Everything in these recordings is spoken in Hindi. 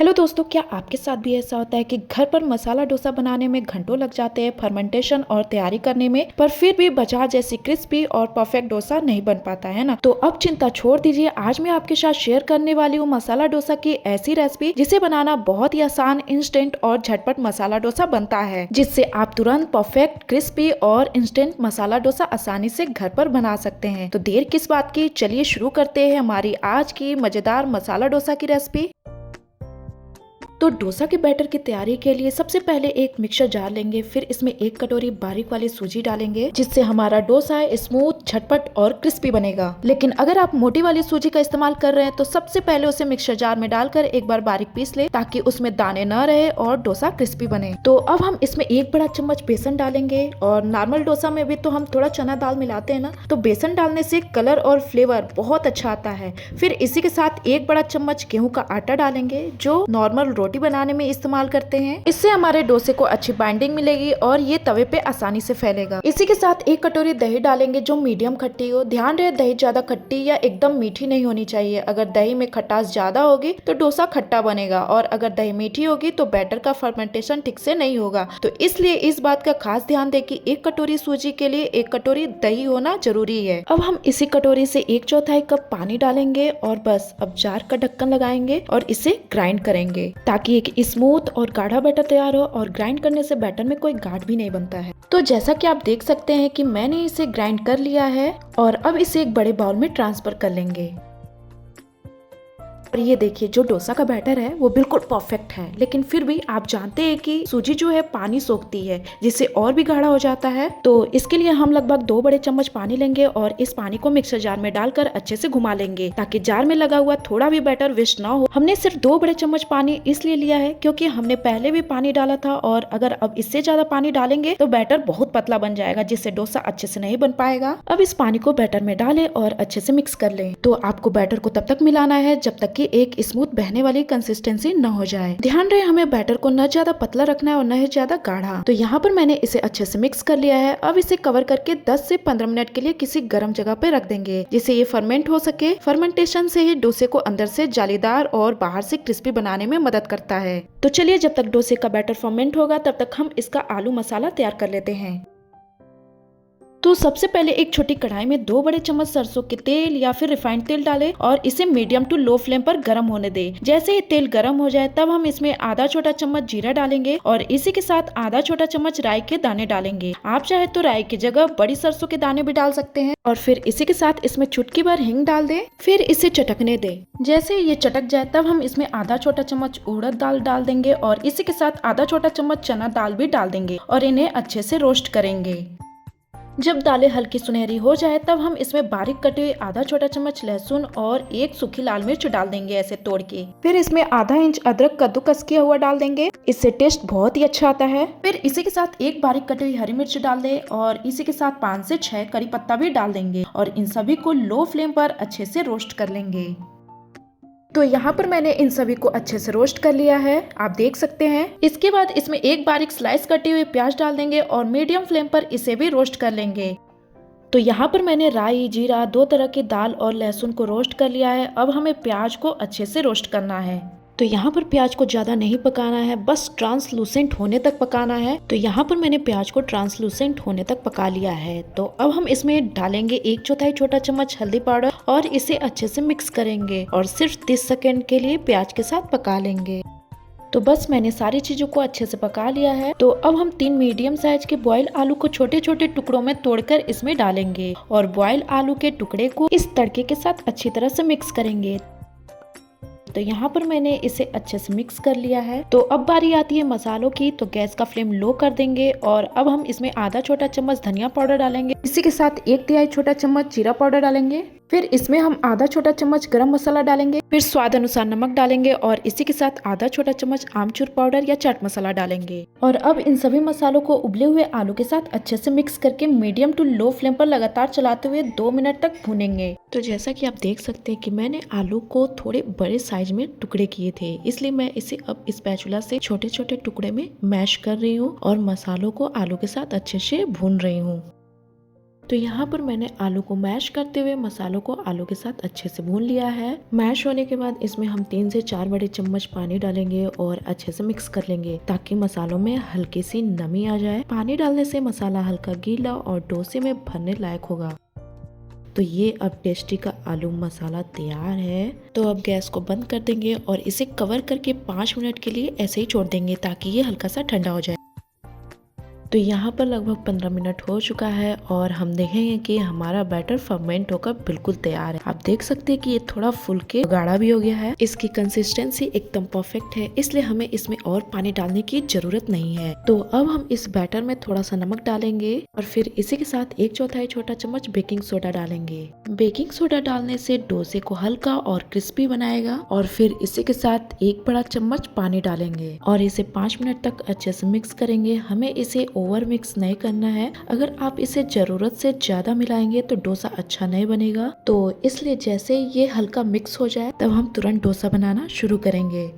हेलो दोस्तों, क्या आपके साथ भी ऐसा होता है कि घर पर मसाला डोसा बनाने में घंटों लग जाते हैं फर्मेंटेशन और तैयारी करने में, पर फिर भी बाजार जैसी क्रिस्पी और परफेक्ट डोसा नहीं बन पाता है ना। तो अब चिंता छोड़ दीजिए, आज मैं आपके साथ शेयर करने वाली हूँ मसाला डोसा की ऐसी रेसिपी जिसे बनाना बहुत ही आसान, इंस्टेंट और झटपट मसाला डोसा बनता है, जिससे आप तुरंत परफेक्ट, क्रिस्पी और इंस्टेंट मसाला डोसा आसानी से घर पर बना सकते हैं। तो देर किस बात की, चलिए शुरू करते हैं हमारी आज की मजेदार मसाला डोसा की रेसिपी। तो डोसा के बैटर की तैयारी के लिए सबसे पहले एक मिक्सर जार लेंगे, फिर इसमें 1 कटोरी बारीक वाली सूजी डालेंगे, जिससे हमारा डोसा स्मूथ, झटपट और क्रिस्पी बनेगा। लेकिन अगर आप मोटी वाली सूजी का इस्तेमाल कर रहे हैं तो सबसे पहले उसे मिक्सर जार में डालकर एक बार बारीक पीस ले, ताकि उसमें दाने न रहे और डोसा क्रिस्पी बने। तो अब हम इसमें 1 बड़ा चम्मच बेसन डालेंगे, और नॉर्मल डोसा में भी तो हम थोड़ा चना दाल मिलाते हैं ना, तो बेसन डालने से कलर और फ्लेवर बहुत अच्छा आता है। फिर इसी के साथ 1 बड़ा चम्मच गेहूं का आटा डालेंगे, जो नॉर्मल रोटी बनाने में इस्तेमाल करते हैं। इससे हमारे डोसे को अच्छी बाइंडिंग मिलेगी और ये तवे पे आसानी से फैलेगा। इसी के साथ 1 कटोरी दही डालेंगे, जो मीडियम खट्टी हो। ध्यान रहे, दही ज्यादा खट्टी या एकदम मीठी नहीं होनी चाहिए। अगर दही में खटास ज्यादा होगी तो डोसा खट्टा बनेगा, और अगर दही मीठी होगी तो बैटर का फर्मेंटेशन ठीक से नहीं होगा। तो इसलिए इस बात का खास ध्यान दे कि 1 कटोरी सूजी के लिए 1 कटोरी दही होना जरूरी है। अब हम इसी कटोरी से 1/4 कप पानी डालेंगे, और बस अब जार का ढक्कन लगाएंगे और इसे ग्राइंड करेंगे, ताकि एक स्मूथ और गाढ़ा बैटर तैयार हो। और ग्राइंड करने से बैटर में कोई गाढ़ भी नहीं बनता है। तो जैसा कि आप देख सकते हैं कि मैंने इसे ग्राइंड कर लिया है, और अब इसे एक बड़े बाउल में ट्रांसफर कर लेंगे। और ये देखिए, जो डोसा का बैटर है वो बिल्कुल परफेक्ट है, लेकिन फिर भी आप जानते हैं कि सूजी जो है पानी सोखती है, जिससे और भी गाढ़ा हो जाता है। तो इसके लिए हम लगभग 2 बड़े चम्मच पानी लेंगे, और इस पानी को मिक्सर जार में डालकर अच्छे से घुमा लेंगे, ताकि जार में लगा हुआ थोड़ा भी बैटर वेस्ट ना हो। हमने सिर्फ 2 बड़े चम्मच पानी इसलिए लिया है क्योंकि हमने पहले भी पानी डाला था, और अगर अब इससे ज्यादा पानी डालेंगे तो बैटर बहुत पतला बन जाएगा, जिससे डोसा अच्छे से नहीं बन पाएगा। अब इस पानी को बैटर में डालें और अच्छे से मिक्स कर लें। तो आपको बैटर को तब तक मिलाना है जब तक कि एक स्मूथ बहने वाली कंसिस्टेंसी न हो जाए। ध्यान रहे, हमें बैटर को न ज्यादा पतला रखना है और न ही ज्यादा गाढ़ा। तो यहाँ पर मैंने इसे अच्छे से मिक्स कर लिया है। अब इसे कवर करके 10 से 15 मिनट के लिए किसी गर्म जगह पे रख देंगे, जिससे ये फर्मेंट हो सके। फर्मेंटेशन से ही डोसे को अंदर से जालीदार और बाहर से क्रिस्पी बनाने में मदद करता है। तो चलिए, जब तक डोसे का बैटर फर्मेंट होगा तब तक हम इसका आलू मसाला तैयार कर लेते हैं। तो सबसे पहले एक छोटी कढ़ाई में 2 बड़े चम्मच सरसों के तेल या फिर रिफाइंड तेल डालें, और इसे मीडियम टू लो फ्लेम पर गर्म होने दें। जैसे ही तेल गर्म हो जाए तब हम इसमें आधा छोटा चम्मच जीरा डालेंगे, और इसी के साथ आधा छोटा चम्मच राई के दाने डालेंगे। आप चाहे तो राई की जगह बड़ी सरसों के दाने भी डाल सकते हैं। और फिर इसी के साथ इसमें चुटकी भर हींग डाल दें, फिर इसे चटकने दें। जैसे ये चटक जाए तब हम इसमें आधा छोटा चम्मच उड़द दाल डाल देंगे, और इसी के साथ आधा छोटा चम्मच चना दाल भी डाल देंगे, और इन्हें अच्छे से रोस्ट करेंगे। जब दालें हल्की सुनहरी हो जाए तब हम इसमें बारीक कटी हुई आधा छोटा चम्मच लहसुन और 1 सूखी लाल मिर्च डाल देंगे, ऐसे तोड़ के। फिर इसमें आधा इंच अदरक कद्दूकस किया हुआ डाल देंगे, इससे टेस्ट बहुत ही अच्छा आता है। फिर इसी के साथ 1 बारीक कटी हुई हरी मिर्च डाल दें, और इसी के साथ 5 से 6 करी पत्ता भी डाल देंगे, और इन सभी को लो फ्लेम पर अच्छे से रोस्ट कर लेंगे। तो यहाँ पर मैंने इन सभी को अच्छे से रोस्ट कर लिया है, आप देख सकते हैं। इसके बाद इसमें 1 बारीक स्लाइस कटी हुई प्याज डाल देंगे, और मीडियम फ्लेम पर इसे भी रोस्ट कर लेंगे। तो यहाँ पर मैंने राई, जीरा, 2 तरह की दाल और लहसुन को रोस्ट कर लिया है। अब हमें प्याज को अच्छे से रोस्ट करना है। तो यहाँ पर प्याज को ज्यादा नहीं पकाना है, बस ट्रांसलूसेंट होने तक पकाना है। तो यहाँ पर मैंने प्याज को ट्रांसलूसेंट होने तक पका लिया है। तो अब हम इसमें डालेंगे 1/4 छोटा चम्मच हल्दी पाउडर, और इसे अच्छे से मिक्स करेंगे, और सिर्फ 30 सेकेंड के लिए प्याज के साथ पका लेंगे। तो बस मैंने सारी चीजों को अच्छे से पका लिया है। तो अब हम 3 मीडियम साइज के बॉयल आलू को छोटे छोटे टुकड़ों में तोड़कर इसमें डालेंगे, और बॉयल आलू के टुकड़े को इस तड़के के साथ अच्छी तरह से मिक्स करेंगे। तो यहाँ पर मैंने इसे अच्छे से मिक्स कर लिया है। तो अब बारी आती है मसालों की। तो गैस का फ्लेम लो कर देंगे, और अब हम इसमें आधा छोटा चम्मच धनिया पाउडर डालेंगे। इसी के साथ 1/3 छोटा चम्मच जीरा पाउडर डालेंगे। फिर इसमें हम आधा छोटा चम्मच गरम मसाला डालेंगे, फिर स्वाद अनुसार नमक डालेंगे, और इसी के साथ आधा छोटा चम्मच आमचूर पाउडर या चाट मसाला डालेंगे। और अब इन सभी मसालों को उबले हुए आलू के साथ अच्छे से मिक्स करके मीडियम टू लो फ्लेम पर लगातार चलाते हुए 2 मिनट तक भूनेंगे। तो जैसा कि आप देख सकते हैं कि मैंने आलू को थोड़े बड़े साइज में टुकड़े किए थे, इसलिए मैं इसे अब स्पैचुला से छोटे छोटे टुकड़े में मैश कर रही हूँ, और मसालों को आलू के साथ अच्छे से भून रही हूँ। तो यहाँ पर मैंने आलू को मैश करते हुए मसालों को आलू के साथ अच्छे से भून लिया है। मैश होने के बाद इसमें हम 3 से 4 बड़े चम्मच पानी डालेंगे और अच्छे से मिक्स कर लेंगे ताकि मसालों में हल्की सी नमी आ जाए। पानी डालने से मसाला हल्का गीला और डोसे में भरने लायक होगा। तो ये अब टेस्टी का आलू मसाला तैयार है। तो अब गैस को बंद कर देंगे और इसे कवर करके 5 मिनट के लिए ऐसे ही छोड़ देंगे ताकि ये हल्का सा ठंडा हो जाए। तो यहाँ पर लगभग 15 मिनट हो चुका है और हम देखेंगे कि हमारा बैटर फर्मेंट होकर बिल्कुल तैयार है। आप देख सकते हैं कि ये थोड़ा फूल के गाढ़ा भी हो गया है। इसकी कंसिस्टेंसी एकदम परफेक्ट है, इसलिए हमें इसमें और पानी डालने की जरूरत नहीं है। तो अब हम इस बैटर में थोड़ा सा नमक डालेंगे और फिर इसी के साथ 1/4 छोटा चम्मच बेकिंग सोडा डालेंगे। बेकिंग सोडा डालने से डोसे को हल्का और क्रिस्पी बनाएगा। और फिर इसी के साथ 1 बड़ा चम्मच पानी डालेंगे और इसे 5 मिनट तक अच्छे से मिक्स करेंगे। हमें इसे ओवर मिक्स नहीं करना है। अगर आप इसे जरूरत से ज्यादा मिलाएंगे तो डोसा अच्छा नहीं बनेगा। तो इसलिए जैसे ये हल्का मिक्स हो जाए तब हम तुरंत डोसा बनाना शुरू करेंगे।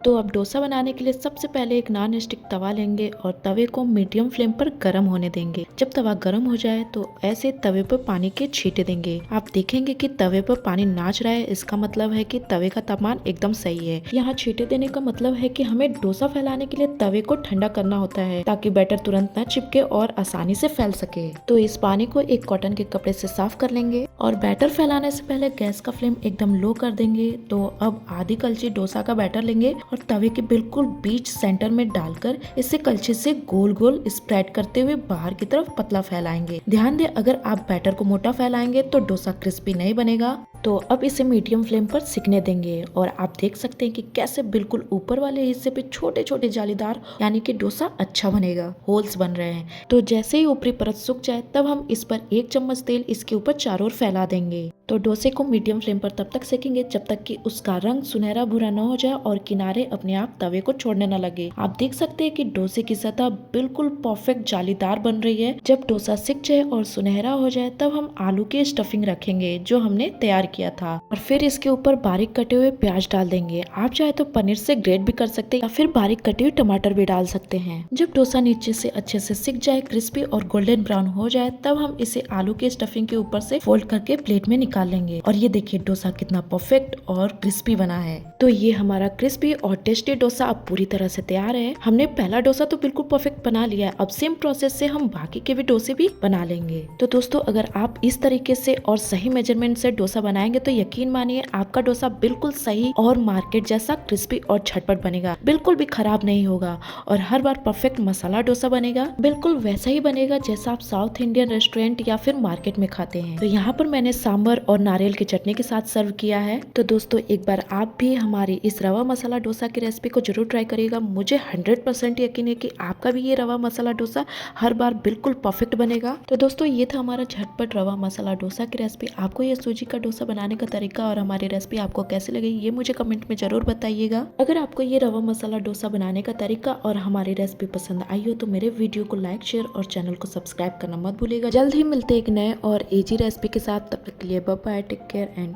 तो अब डोसा बनाने के लिए सबसे पहले एक नॉन स्टिक तवा लेंगे और तवे को मीडियम फ्लेम पर गर्म होने देंगे। जब तवा गर्म हो जाए तो ऐसे तवे पर पानी के छींटे देंगे। आप देखेंगे कि तवे पर पानी नाच रहा है, इसका मतलब है कि तवे का तापमान एकदम सही है। यहाँ छींटे देने का मतलब है कि हमें डोसा फैलाने के लिए तवे को ठंडा करना होता है ताकि बैटर तुरंत न चिपके और आसानी से फैल सके। तो इस पानी को एक कॉटन के कपड़े से साफ कर लेंगे और बैटर फैलाने से पहले गैस का फ्लेम एकदम लो कर देंगे। तो अब आधी कलछी डोसा का बैटर लेंगे और तवे के बिल्कुल बीच सेंटर में डालकर इसे कलछी से गोल गोल स्प्रेड करते हुए बाहर की तरफ पतला फैलाएंगे। ध्यान दें, अगर आप बैटर को मोटा फैलाएंगे तो डोसा क्रिस्पी नहीं बनेगा। तो अब इसे मीडियम फ्लेम पर सिकने देंगे और आप देख सकते हैं कि कैसे बिल्कुल ऊपर वाले हिस्से पे छोटे छोटे जालीदार यानी कि डोसा अच्छा बनेगा, होल्स बन रहे हैं। तो जैसे ही ऊपरी परत सूख जाए तब हम इस पर 1 चम्मच तेल इसके ऊपर चारों ओर फैला देंगे। तो डोसे को मीडियम फ्लेम पर तब तक सेकेंगे जब तक कि उसका रंग सुनहरा भूरा न हो जाए और किनारे अपने आप तवे को छोड़ने न लगे। आप देख सकते हैं कि डोसे की सतह बिल्कुल परफेक्ट जालीदार बन रही है। जब डोसा सिक जाए और सुनहरा हो जाए तब हम आलू की स्टफिंग रखेंगे जो हमने तैयार किया था और फिर इसके ऊपर बारीक कटे हुए प्याज डाल देंगे। आप चाहे तो पनीर से ग्रेट भी कर सकते हैं या फिर बारीक कटे हुए टमाटर भी डाल सकते हैं। जब डोसा नीचे से अच्छे से सिक जाए, क्रिस्पी और गोल्डन ब्राउन हो जाए तब हम इसे आलू के स्टफिंग के ऊपर से फोल्ड करके प्लेट में निकाल लेंगे। और ये देखिए डोसा कितना परफेक्ट और क्रिस्पी बना है। तो ये हमारा क्रिस्पी और टेस्टी डोसा अब पूरी तरह से तैयार है। हमने पहला डोसा तो बिल्कुल परफेक्ट बना लिया है। अब सेम प्रोसेस से हम बाकी के भी डोसे भी बना लेंगे। तो दोस्तों, अगर आप इस तरीके से और सही मेजरमेंट से डोसा बनाएंगे तो यकीन मानिए आपका डोसा बिल्कुल सही और मार्केट जैसा क्रिस्पी और झटपट बनेगा, बिल्कुल भी खराब नहीं होगा और हर बार परफेक्ट मसाला डोसा बनेगा, बिल्कुल वैसा ही बनेगा जैसा आप साउथ इंडियन रेस्टोरेंट या फिर मार्केट में खाते हैं। तो यहाँ पर मैंने सांभर और नारियल की चटनी के साथ सर्व किया है। तो दोस्तों, एक बार आप भी हमारी इस रवा मसाला डोसा की रेसिपी को जरूर ट्राई करिएगा। मुझे 100% यकीन है कि आपका भी ये रवा मसाला डोसा हर बार बिल्कुल परफेक्ट बनेगा। तो दोस्तों, ये था हमारा झटपट रवा मसाला डोसा की रेसिपी। आपको ये सूजी का डोसा बनाने का तरीका और हमारी रेसिपी आपको कैसे लगी ये मुझे कमेंट में जरूर बताइएगा। अगर आपको ये रवा मसाला डोसा बनाने का तरीका और हमारी रेसिपी पसंद आई हो तो मेरे वीडियो को लाइक, शेयर और चैनल को सब्सक्राइब करना मत भूलिएगा। जल्द ही मिलते एक नए और इजी रेसिपी के साथ, तब तक के लिए bye bye, take care and